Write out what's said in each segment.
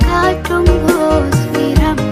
Kadung bos irama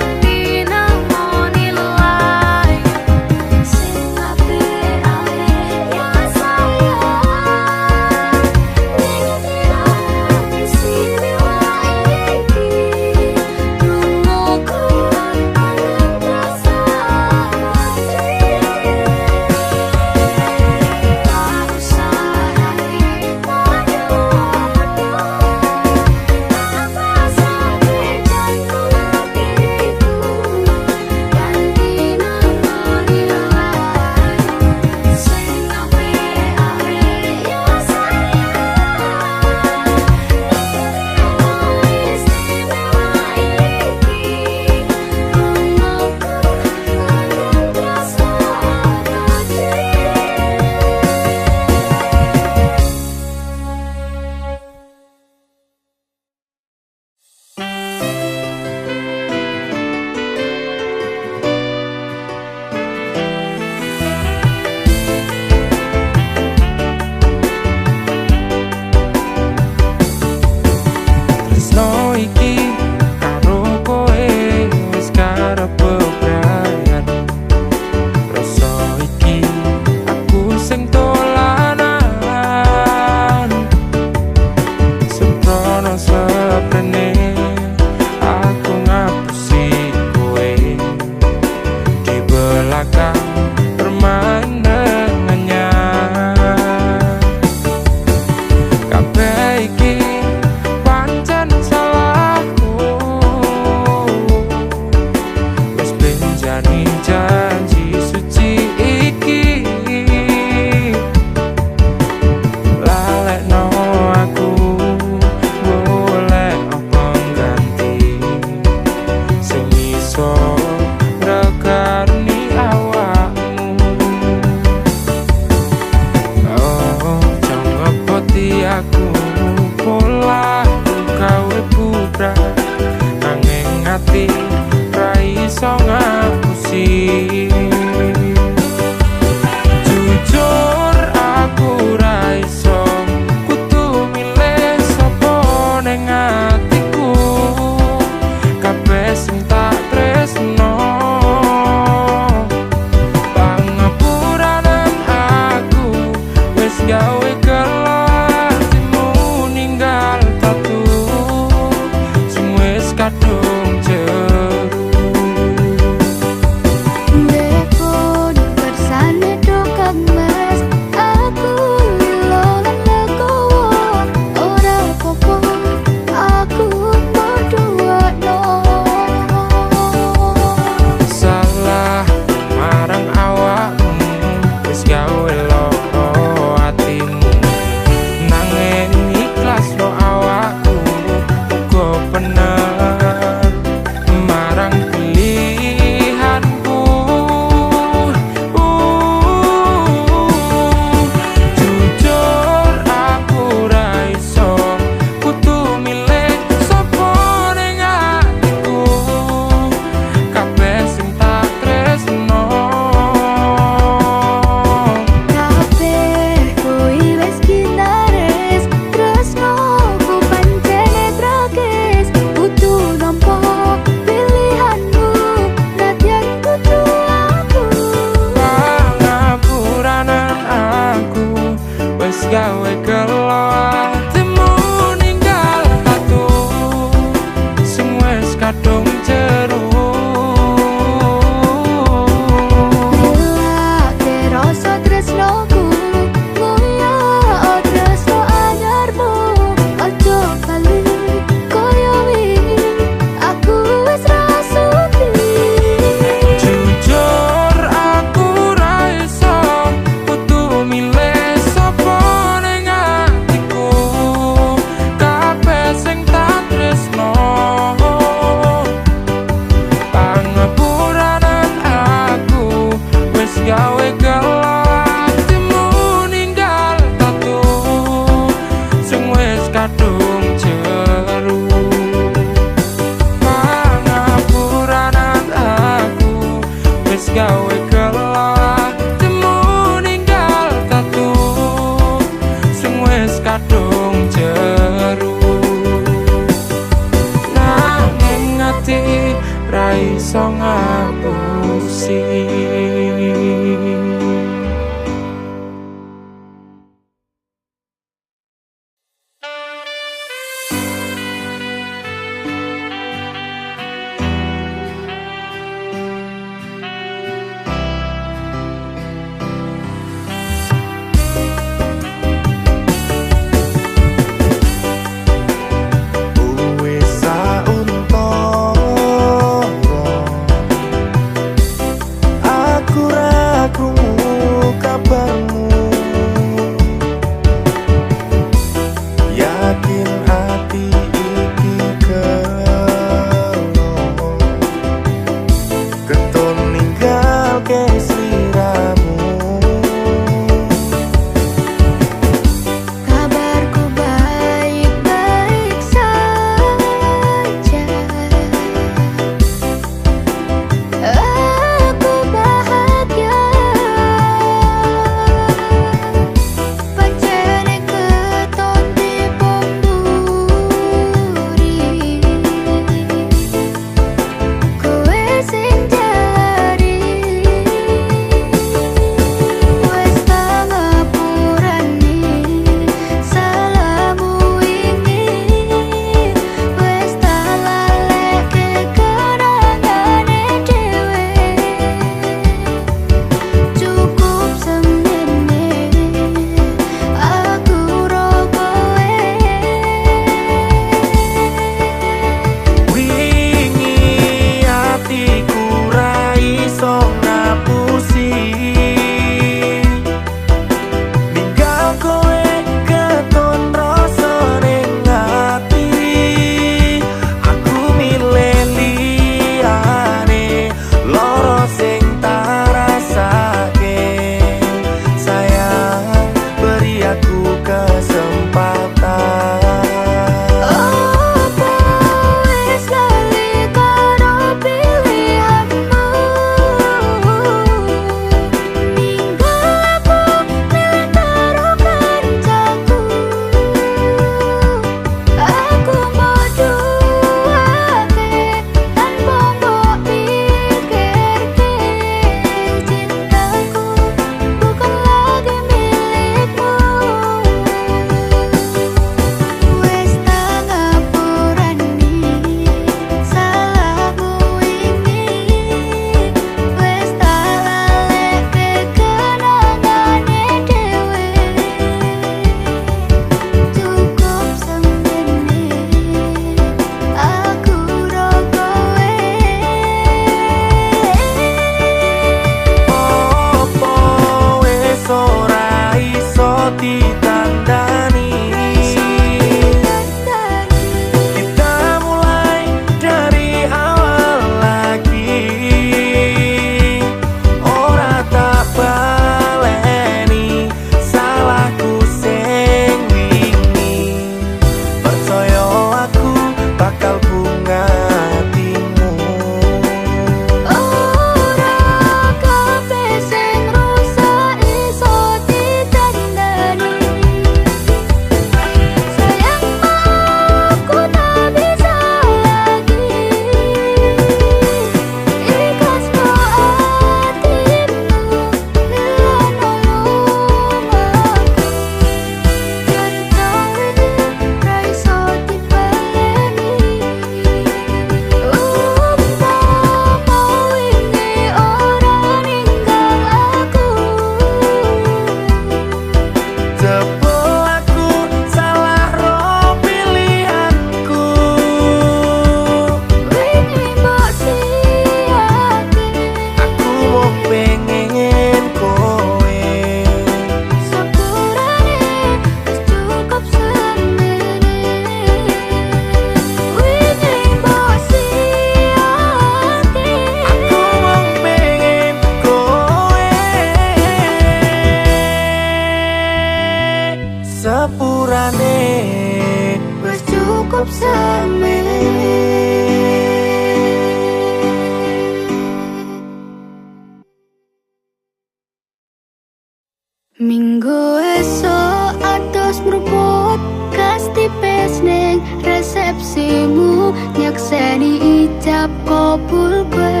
Minggu esok atus mruput kasti pes ning resepsimu nyakseni ijab kabul kowe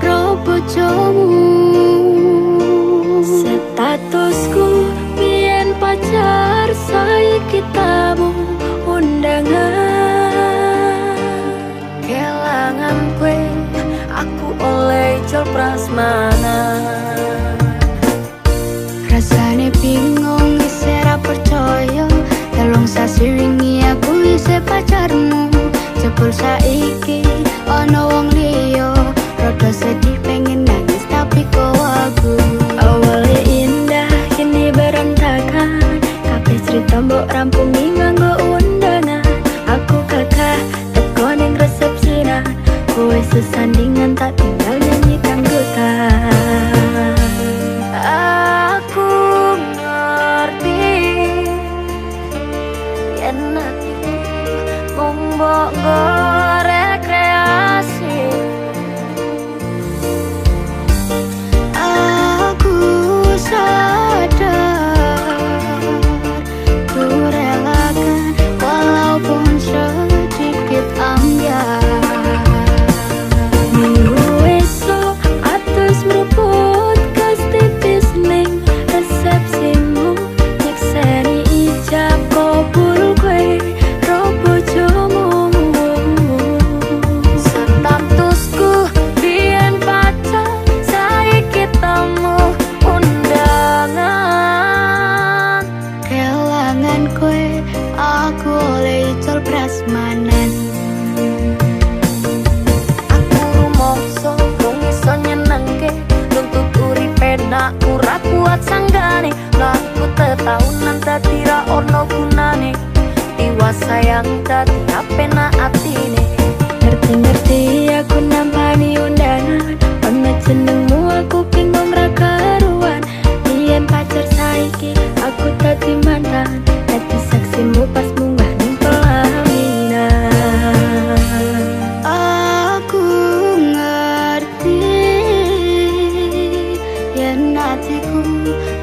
ro bojomu. Statusku biyen pacar saiki tamu undangan kelangan kowe aku oleh jol prasmanan. Rasane bingung isih ra percaya telung sasi wingi aku isih pacarmu jebul saiki ana wong liya rada sedih pengen nangis tapi kok aku awale indah kini berantakan kabeh cerita mbok rampungi nganggo undangan aku kakak teko ning resepsinan kowe sesandingan tak tinggal nyanyi kanggo liyane. Laku tetahunan dadi ra ono gunane. Tiwas sayang dadi apenak atine. Ngerti-ngerti aku nampani undangan, ono jenengmu aku bingung ra karuan. Yen pacar saiki aku dadi mantan, dadi saksimu pas munggah ning pelaminan. Aku ngerti yen hatiku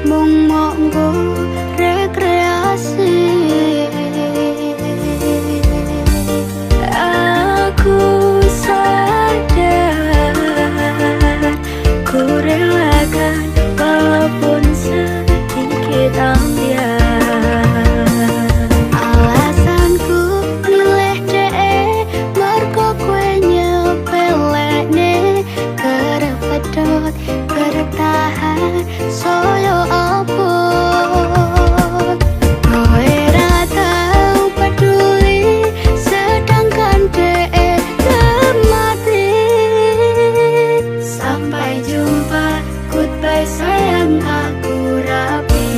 mung monggo rekreasi. Aku sadar ku relakan walaupun sedikit ambiar. Alasanku milih dhek mergo kowe nyepelekne, kerep pedot kerep tahan soyo apa. Kowe ra tau peduli sedangkan dhek mati. Sampai jumpa, goodbye sayang, aku rapi.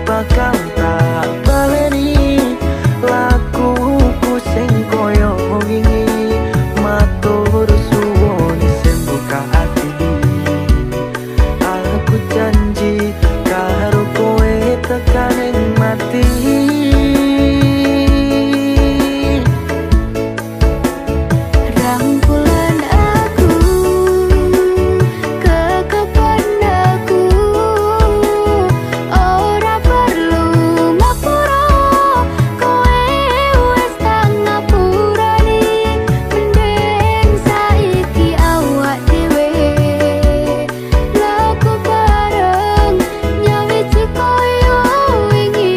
bakal tak baleni lakuku sing koyo wingi. Matur suwun sing buka ati, aku janji karo kowe tekan ing mati. Rangkulan aku, kekepan aku, ora perlu ngapura, kowe wis tak ngapurani. Mending saiki awak dhewe laku bareng nyawiji koyo wingi.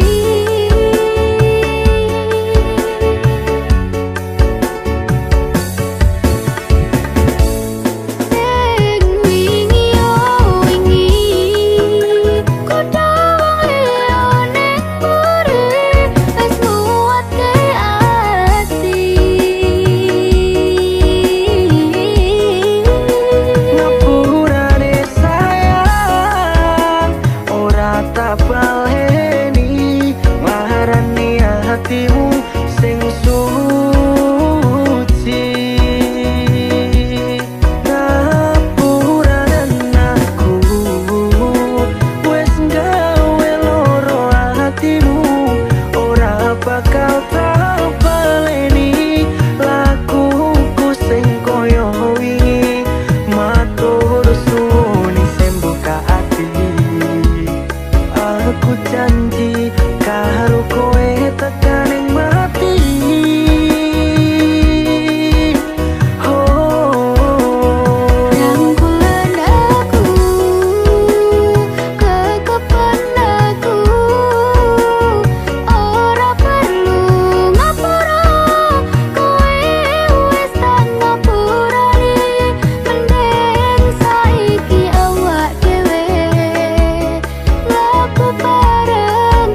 Sing wingi yo wingi, kudu wong liya ning mburi, wis nguwatke ati. Ngapurane sayang, ora tak baleni marani hatimu sing suci. Ngapuranen aku wis gawe loro hatimu, ora bakal tak baleni lakuku sing koyo wingi. Matur suwun sing buka ati, aku janji karo kowe tekan ing mati. Oh, Rangkulan aku, kekepan aku, ora perlu ngapura, kowe wis tak ngapurani. Mending saiki awak dhewe laku bareng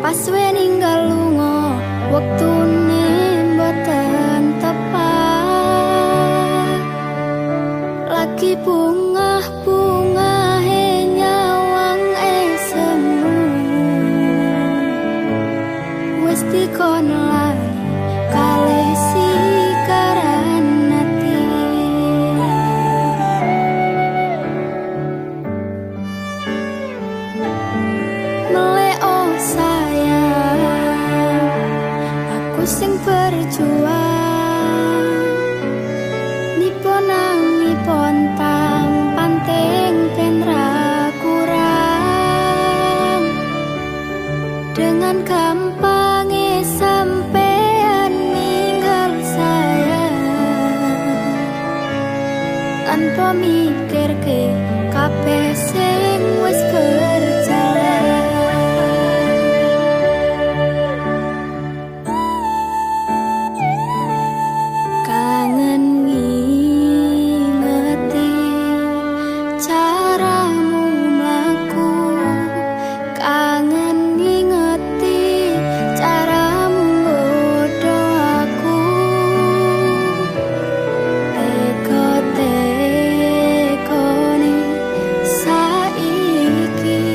Pas we ninggal lunga wektune mboten tepat. Lagi bungah-bungahe nyawang semu. Wis dikon lali kalih sikaran ati. Meleo sayang, aku sing berjuang. Nipon nipon tampan teng ben ra kurang. Dengan gampangnya sampean ninggal saya, tanpa mikir ke kabeh sing wis berjalan. Kangen ngingeti caramu mlaku, kangen ngingeti caramu nggodho aku. Teko-tekone saiki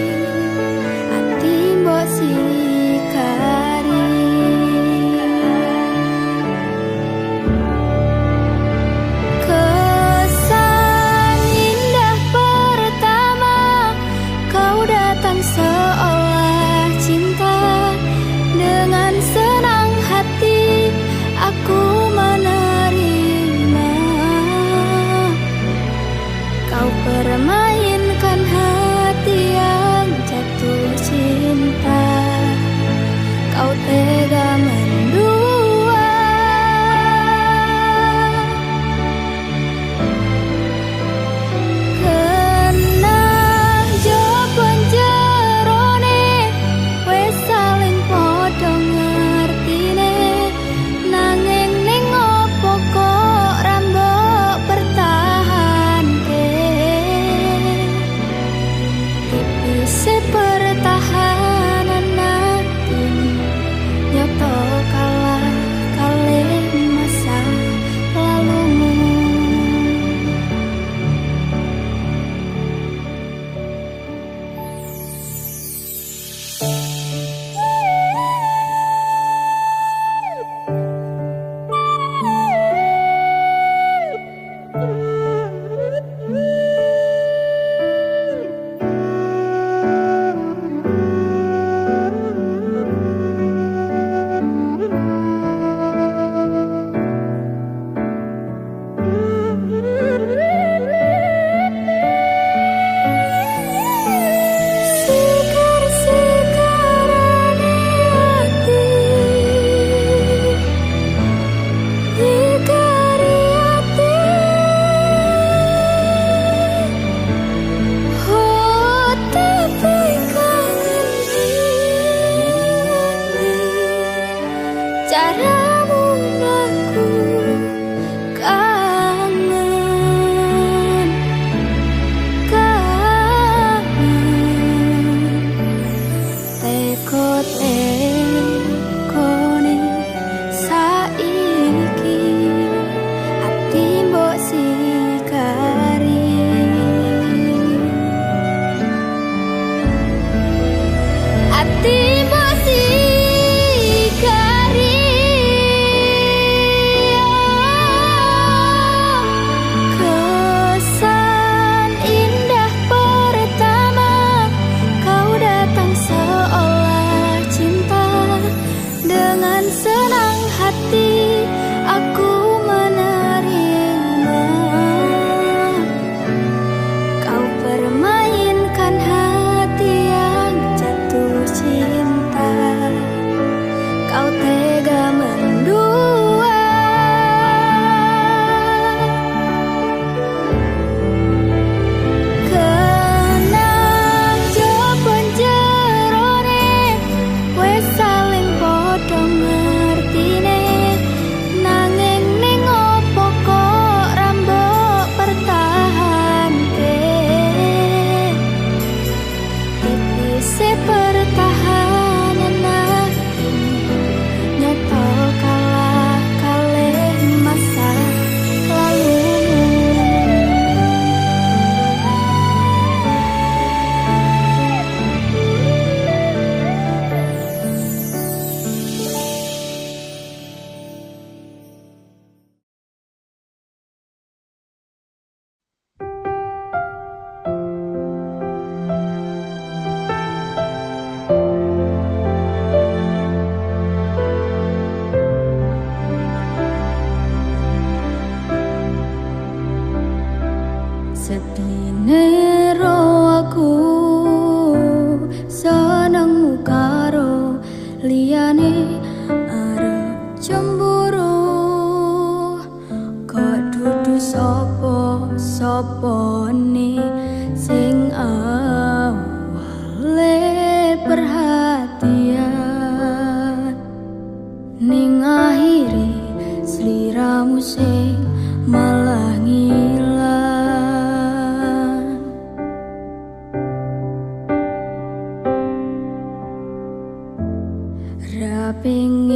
Ra pengin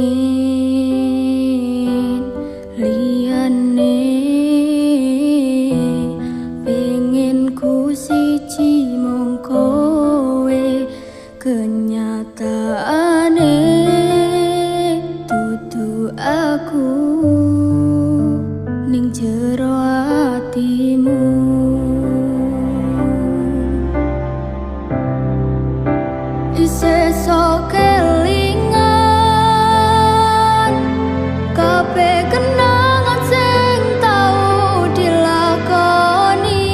liyane, pengin ku siji mung kowe. Kenyataane dudu aku ning jero atimu. Isih sok kelingan kabeh kenangan sing tau dilakoni.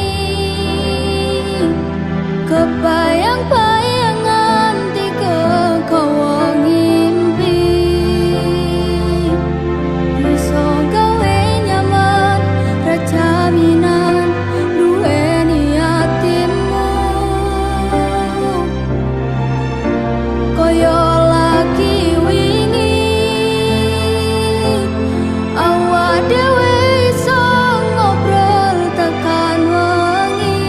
Kebayang-bayang nganti kegawa ngimpi. Iso gawe nyaman ra jaminan duweni atimu. Koyo lagi wingi awak dhewe iso ngobrol tekan wengi.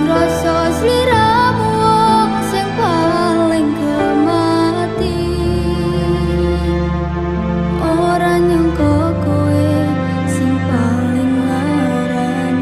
Ngrasa sliramu wong sing paling kemati. Ora nyangka kowe sing paling larang.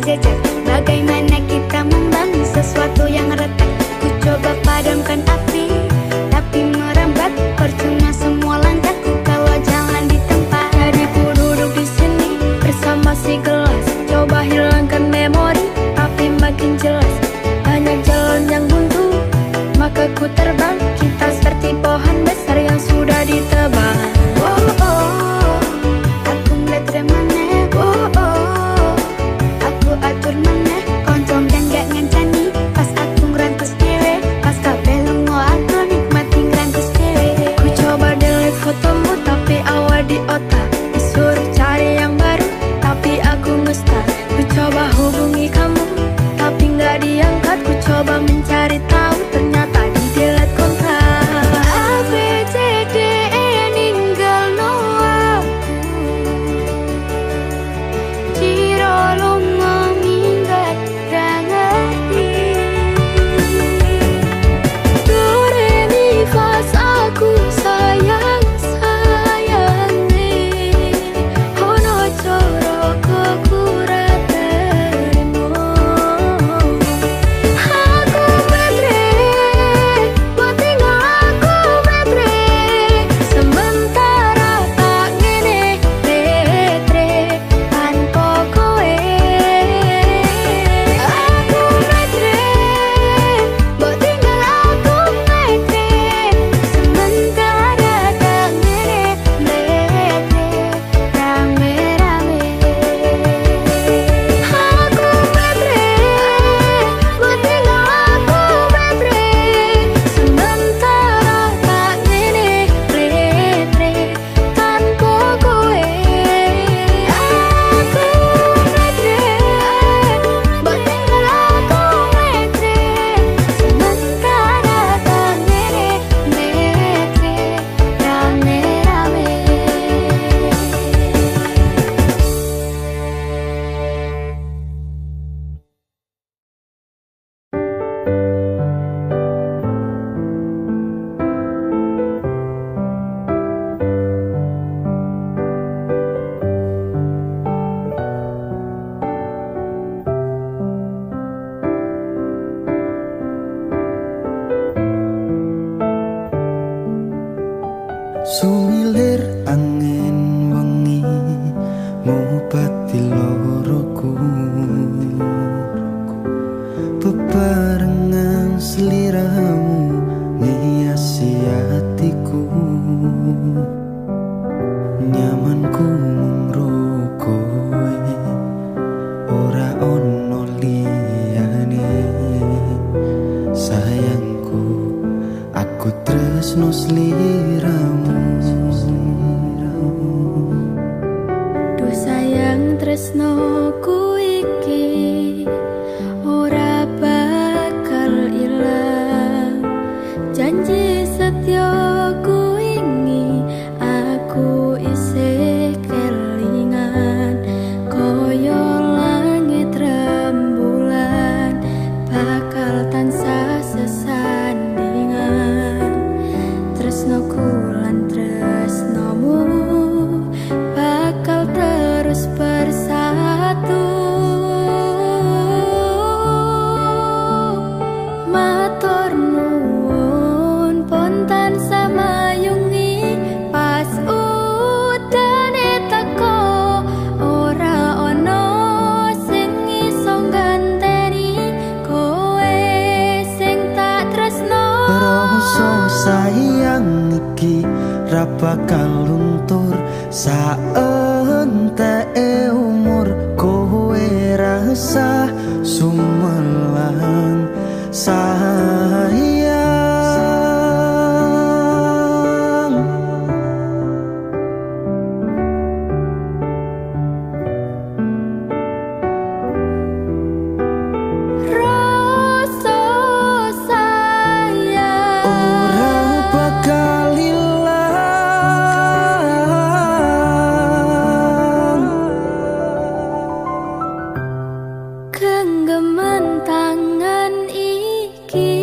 jejak. Bagaimana kita membangun sesuatu yang retak. Ku coba padamkan api, tapi merambat. Percuma semua langkahku kalau jalan di tempat. Jadi ku duduk di sini bersama si gelas. Coba hilangkan memori, tapi makin jelas. Banyak jalan yang buntu, maka ku terbang. Kita seperti pohon besar yang sudah ditebang. Oh oh, aku ngeliat remane. Oh oh, aku atur maneh. Koncong dan gak ngancani. Pas aku ngerantus dewe, pas kabeh lungo aku nikmati ngerantus dewe. Ku coba delete fotomu, tapi awal di otak. Disuruh cari yang baru, tapi aku nge-stuck. Ku coba hubungi kamu, tapi nggak diangkat. Ku coba mencari tahu, ternyata di delete kontak. A B C D E ninggal no aku. Ciro lungo minggat ra ngerti. Do re mi fa aku sayang sayangi. Ono coro kukura terimo. Aku betre, buat tinggal aku betre. Sementara tak ngene betre tanpa kowe. Aku betre, buat tinggal aku betre. Sementara tak ngene betre, rame-rame. Aku betre, buat tinggal aku betre. Sementara tak ngene betre tanpa kowe. Aku betre, buat tinggal aku betre. Sementara tak ngene betre, rame-rame. Sumilir angin wengi ngobati loroku. Bebarengan seliramu ngiasi hatiku. Nyamanku mung kowe, ora ono liyane. Sayangku, aku tresno sliramu. Duh sayang tresnoku iki ora bakal ilang. Janji setyaku ini aku isih kelingan. Koyo langit rembulan bakal tansah sesandingan. Tresnoku lan tresnomu bakal terus bersatu. Matur nuwun pontan samayungi pas udane teko. Ora ono sing iso ganteni kowe sing tak tresno. Rasa sayang iki ra bakal luntur saenteke umur. Kowe rasa sumelang sayang. Rasa sayang Ora bakal ilang. genggaman tangan iki.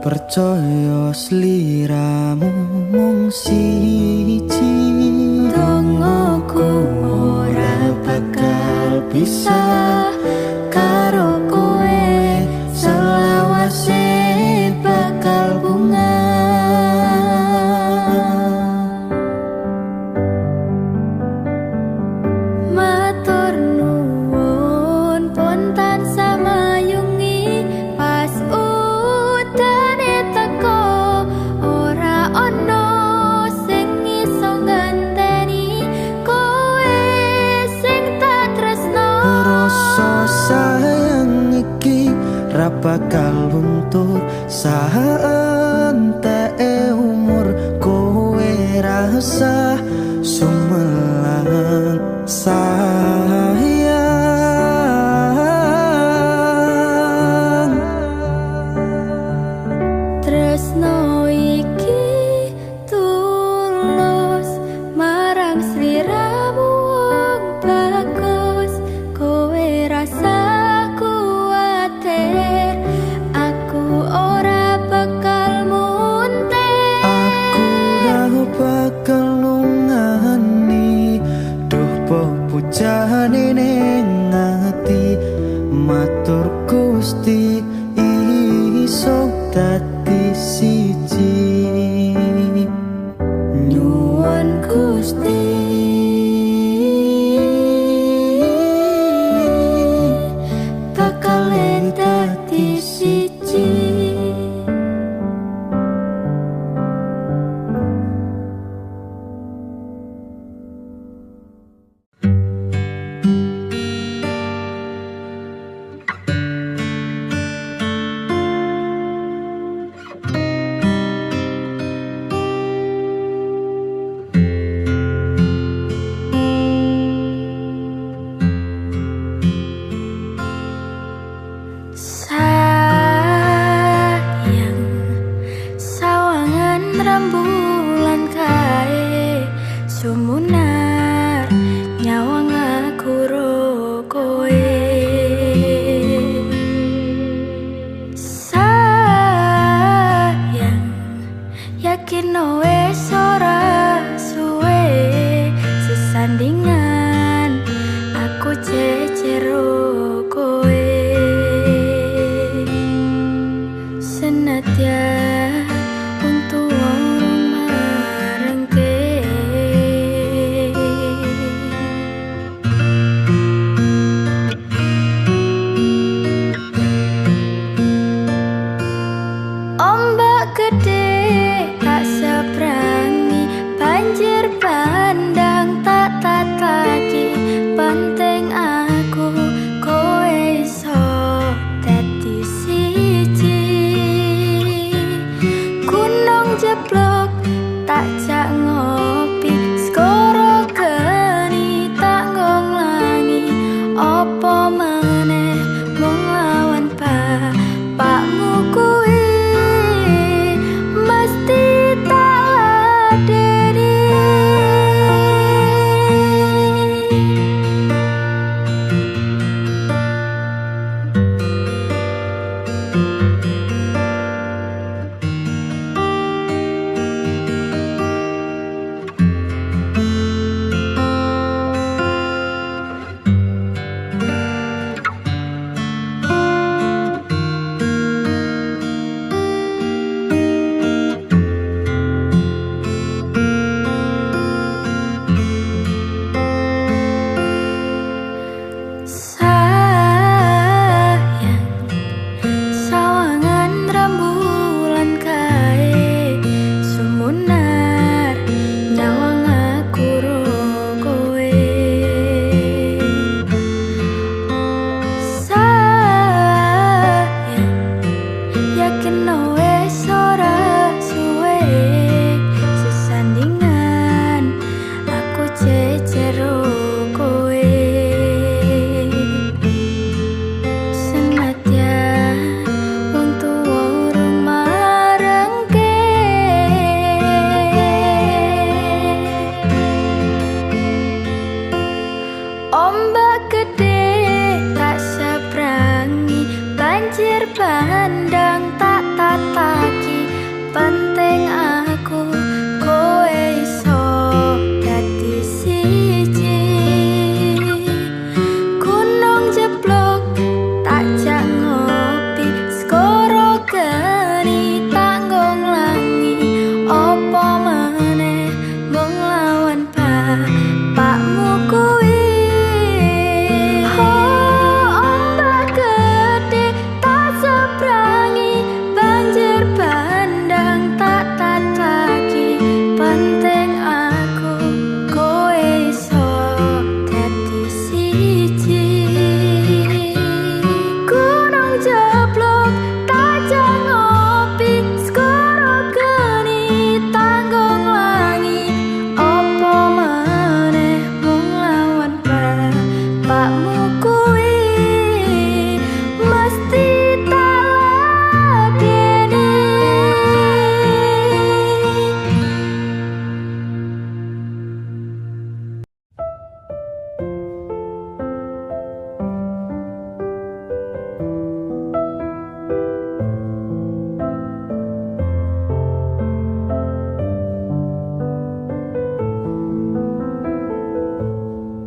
Percaya sliramu mung siji. Dongoku pisah karo kowe selawase bakal bunga. Matur nuwun pun tansah mayungi pas udane teko ora ono sing iso ngenteni kowe sing tak tresno. Rasa sayang iki ra bakal luntur saentek umur kowe rasa sumelang sayang. Tresno iki tulus marang sliramu wong bagus. Kowe rasa kuwatir aku ora bakal muntir. Aku ora bakal lunga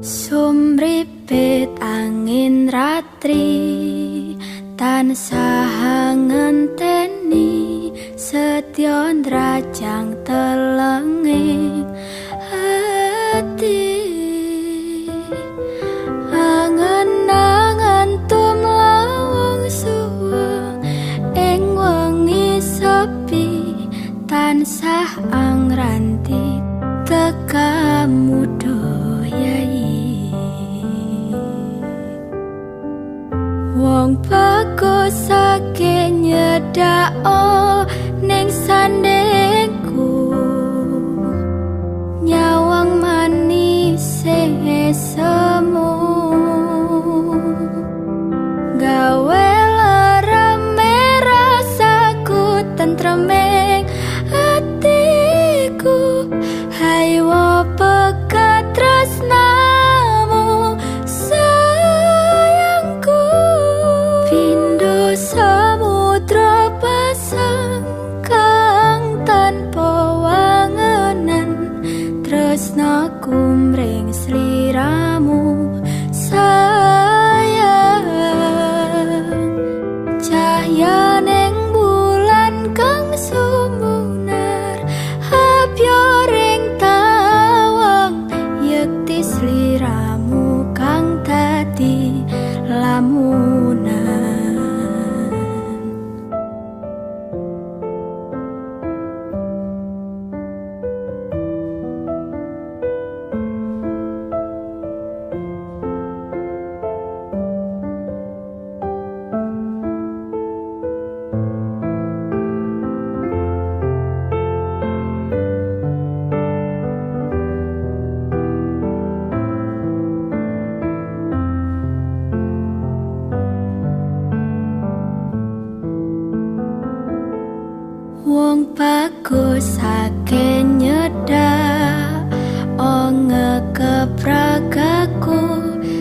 Sumripit angin ratri tansah ngenteni setya ndrajang telenging ati angen-angen tumlawung suwung ing wengi sepi tansah angranti tekamu wong bagus sake nyedako ning sandengku nyawang manis semu gawe lerame rasaku tentremeng atiku haywa pekat tresnamu samudra pasang kang tanpa wangenan tresnaku mring sliramu sayang cahya ning bulan kang sumunar habyo ring tawang yekti sliramu kang dadi lamunan wong bagus sake nyedak onge kepragaku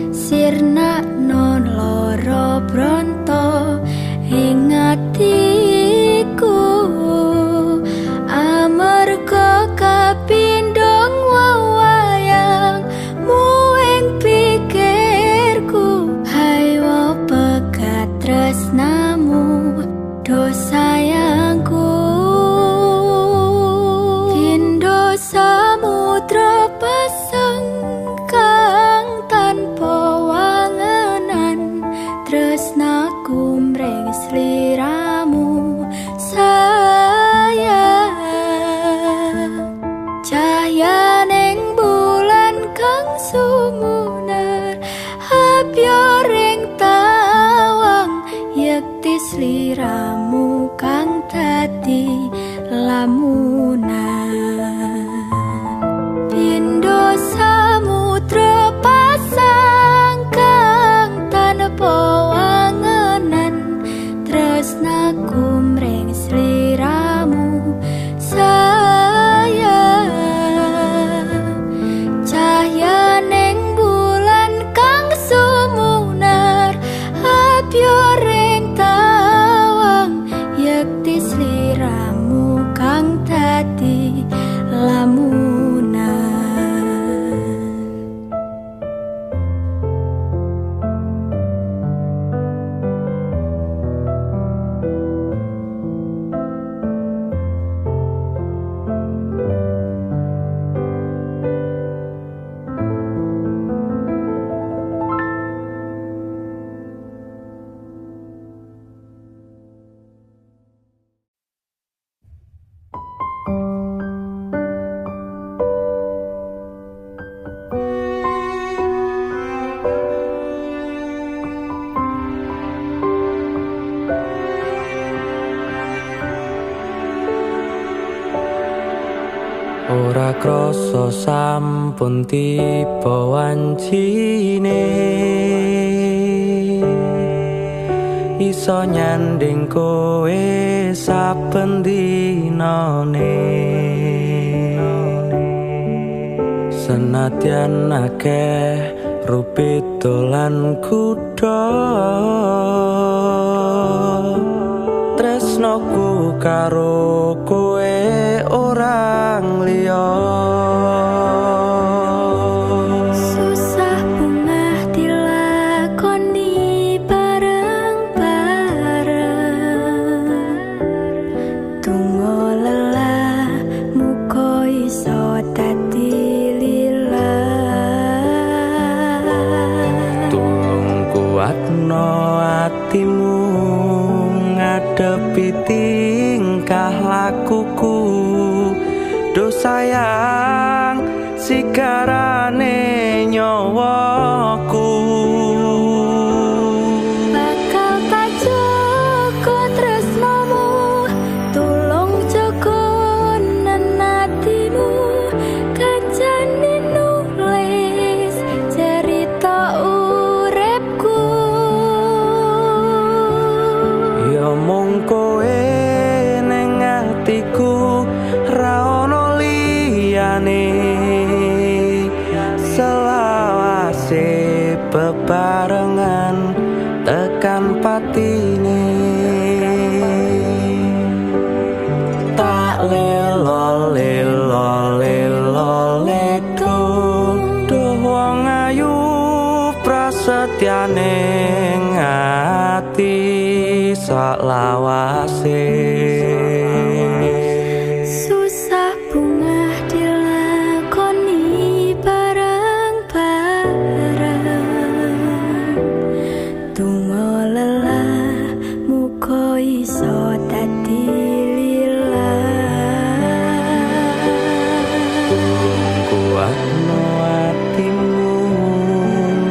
sirna non loro bronto ing atiku amarga kapindhong wewayang muing pikirku haywa pekat tresnamu do sayangku samudra pasang kang tanpa wangenan tresnaku mring sliramu sayang cahya ning bulan kang sumunar habyo ring tawang yekti sliramu kang dadi lamunan Pindo samudra pasang kang tanpa wangenan tresnaku mring sliramu sayang cahya ning bulan kang sumunar habyo ring tawang yekti sliramu kang dadi lamunan Ora krasa sampun tiba wancine iso nyanding kowe saben dinane senadyan akeh rupit dolan kuda tresnoku karo kowe orang liya susah atimu ngadepi tingkah lakuku. Duh sayang sigarane nyawaku. Bakal tak jaga tresnamu, tulung jaga nenatimu. Kancane nulis cerita uripku. Ya mung kowe ning atiku, ra ono liyane. Selawase bebarengan tekan patine. Tak lelo lelo lelo ledo, duh wong ayu prasetyane ngati sak lawase. Susah bunga dilakoni bareng-bareng. Donga lelah muga iso dadi lillah. Kuatno atimu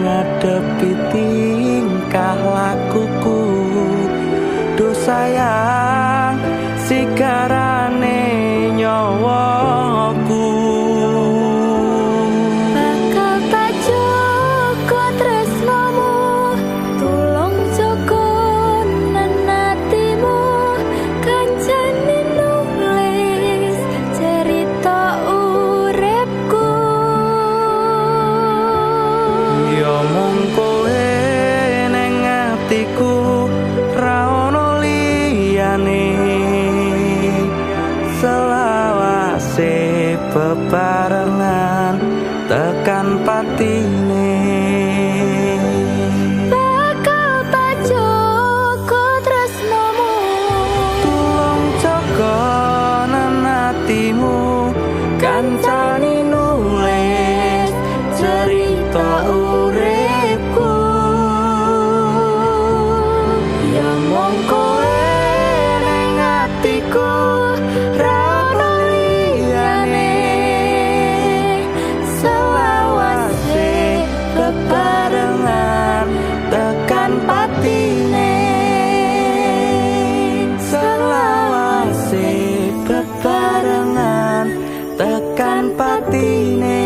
ngadepi tingkah lakuku. Duh sayang sigarane nyawaku. Bakal tak jaga tresnamu, tulung jaga nenatimu. Kancane nulis cerita uripku. Ya mung kowe ning atiku, ra ono liyane. Selawase bebarengan tekan patine. Bakal tak jaga tresnamu, Tulung jaga nenatimu. Kancane nulis cerita uripku. Ya mung kowe ning atiku, ra ono liyane. Selawase bebarengan tekan patine. Selawase bebarengan tekan patine.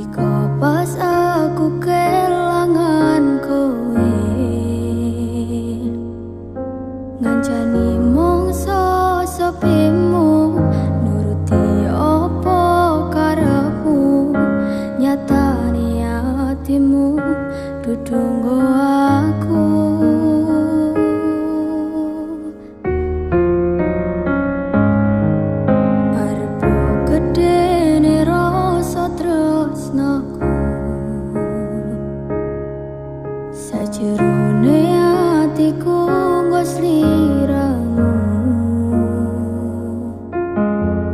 Nalika pas aku kelangan kowe, ngancani mongso sepimu, nuruti opo karepmu, nyatani hatimu dudu nggo aku. Arep gedene rasa tresnaku, sajrone atiku nggo sliramu.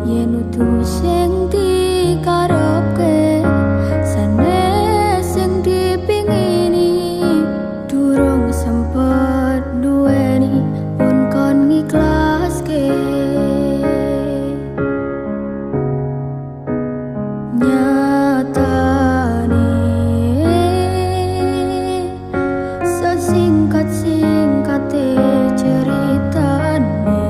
Yen utuh sing dikarepke, sanes sing dipingini, durung sempet duweni pun kon ngiklaske. Nyatane sesingkat-singkate ceritane,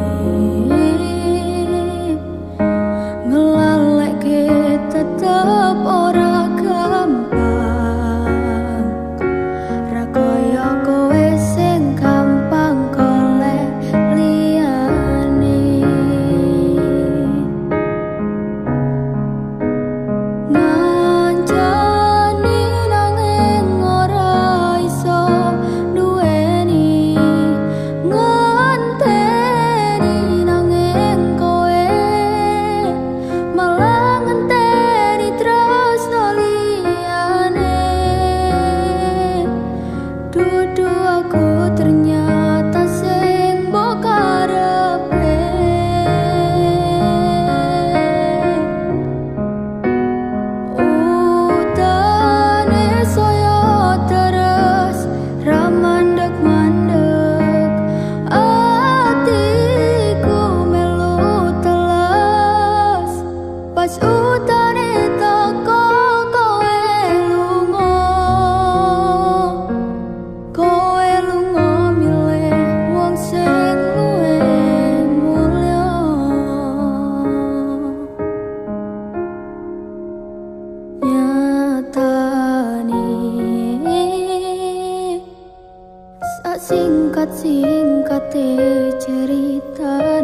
ngelalekke tetep ora gampang. Ra kaya kowe sing gampang golek liyane. Ngancani nanging ora iso duweni, ngenteni nanging kowe malah ngenteni tresno liyane. Dudu aku ternyata sing mbok karepke. Utane saya terus ra mandek-mandek, atiku melu teles. Pas utane teko kowe lunga milih wong sing luwih mulya. Nyatane sak singkat-singkate cerita